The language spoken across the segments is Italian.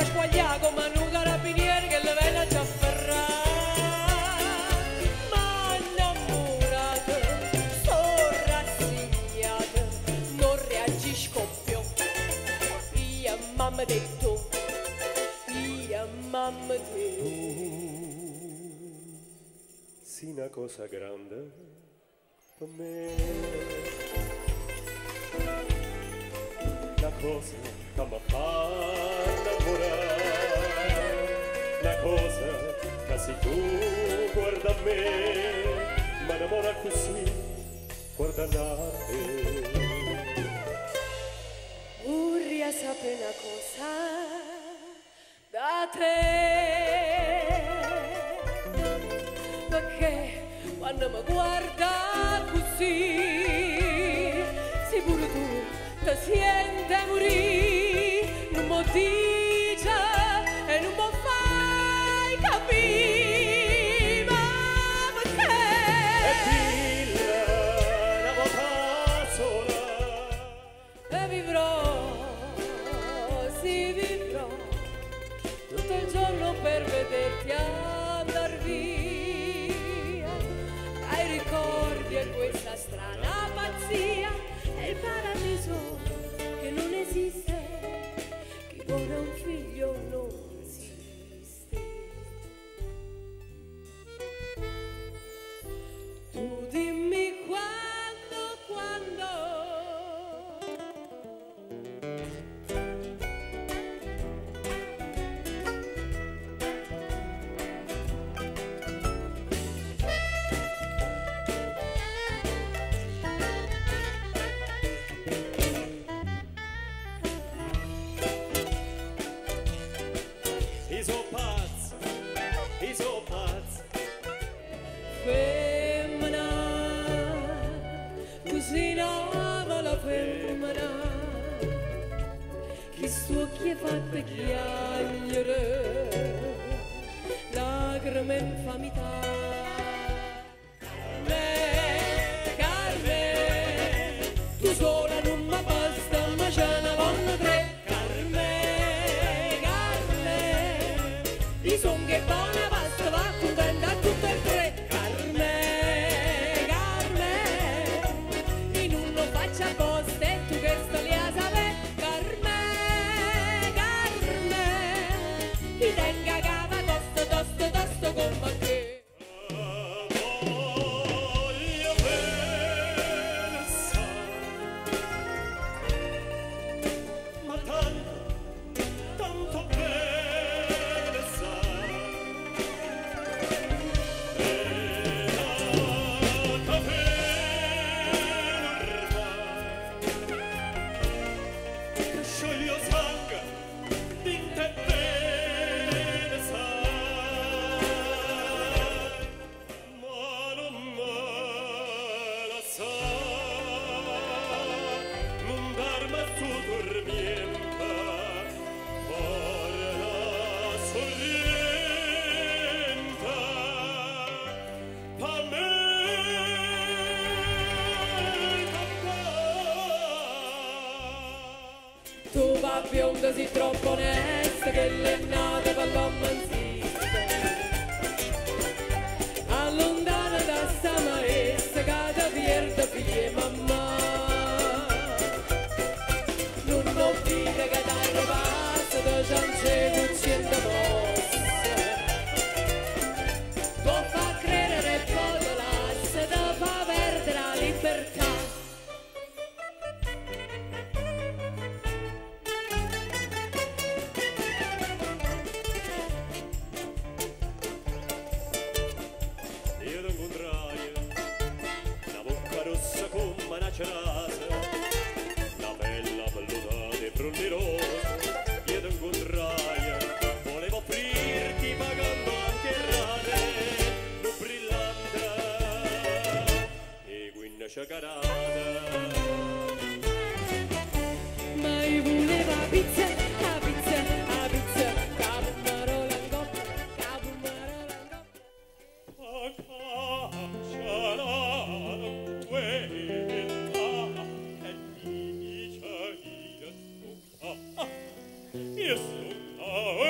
squagliare come un carabiniere che le viene a afferrare. Ma innamorata, sono rassegnata, non reagisco più. Io mamma detto, io mamma detto. Sì, una cosa grande per me, una cosa che mi fa innamorare, una cosa che se tu guarda a me, mi innamora così, guarda a te. Vorrei sapere una cosa da te, perché quando mi guarda così, sicuro tu ti senti morire, non mi dice e non mi fai capire, ma perché? E dilla una volta sola, E vivrò, sì vivrò, tutto il giorno per vederti andar via. Ai ricordi e questa strana pazzia, è il paradiso che non esiste, chi vuole un figlio non esiste. Tu dimmi quando i so pazzi, femmina, cucinava la femmina, che sto occhi è fatta chiagliere, lacrime infamità. Carmen, tu sola non mi basta, ma ce ne vanno tre. Carmen, i son che buona pasta, va contenta a tutte e tre. Carmen, in uno faccia apposta e tu che sto lì a sapere. Carmen, ti tenga cava tosto come che. voglio pensare, ma tanto bene sai, è nata ferma, che scioglie sangue, dinte bene sai, ma non me la sa, non darmi su dormienta, parla solienta, pa me Tu va bionda si troppo onesta che le nate per l'uomo insiste. Allontana da sta maestra che ti pierde figlia e mamma. Non ho vita che ti ripassa da ciance cucciente mosse. Tu fa credere e poi te lascia, ti fa perdere la libertà. io ti incontrai, una bocca rossa come una cerasa, la bella velluta di brulli rosa, io ti incontrai, volevo offrirti pagando anche rare, un brillante e quindi ciacarata. Ma io voleva pizza, la pizza, la pizza, capumarola in coppa, capumarola in coppa. Io sono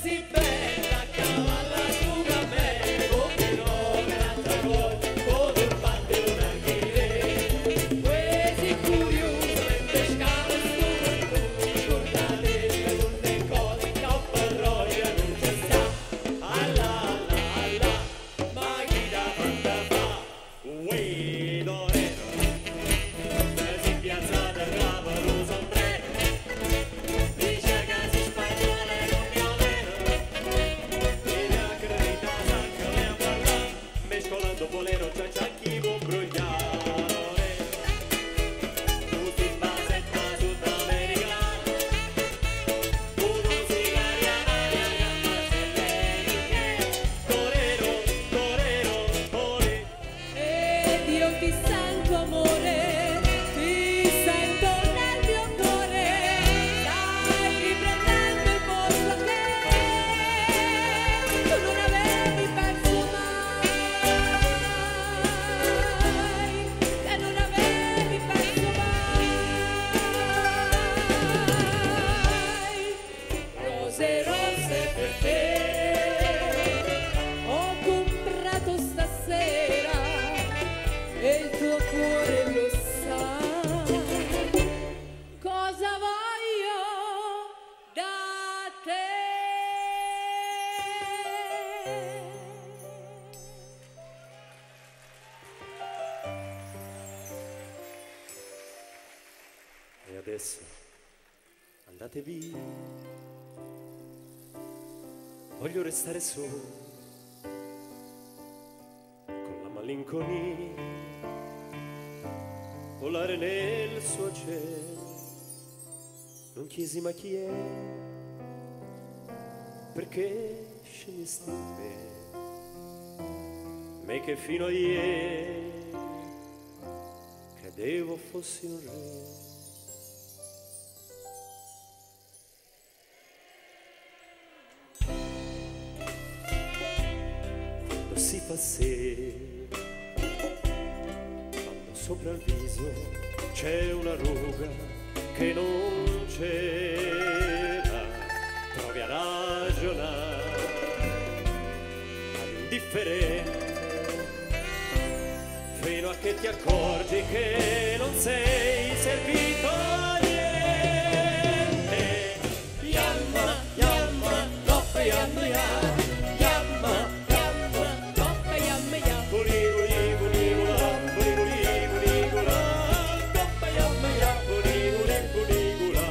così bella, cavalla su cammelli, compirò un'altra volta, con un bande una chile. Questi curiosi, pescare su per scordate, con le cose, capparroia non c'è sta. Alla, alla, alla, ma chi da fanta fa? Uè, Dorero, si piazza del ramo lo sombrero, dice che si spagnola non mio vero, e la credita sacca le a parlare, mescolando bolero c'è chi può brugliare, tutti in basetta sudamericana, uno sigariana, torero, torero, torero. Ed io ti sento amore, ti sento nel mio cuore, stai riprendendo il posto che tu non avevi perso mai, che non avevi perso mai. Rose rosse per te, ho comprato stasera e il tuo cuore lo sa cosa voglio da te. E adesso andate via, voglio restare solo con la malinconia, volare nel suo cielo. Non chiesi ma chi è, perché scegliesti me che fino a ieri credevo fossi un re. Quando si fa sera, quando sopra il viso c'è una ruga che non c'era, provi a ragionare all'indifferente fino a che ti accorgi che non sei servito a niente. Yamma, yamma, troppa yamma, yamma, yamma, troppa yamma, yamma. Buliguli, buligula, buliguli, buligula, troppa yamma, yamma, buliguli, buligula.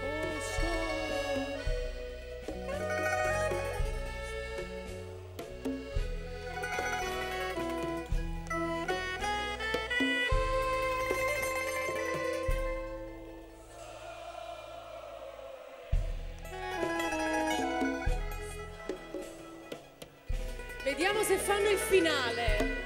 Oh, so. Vediamo se fanno il finale.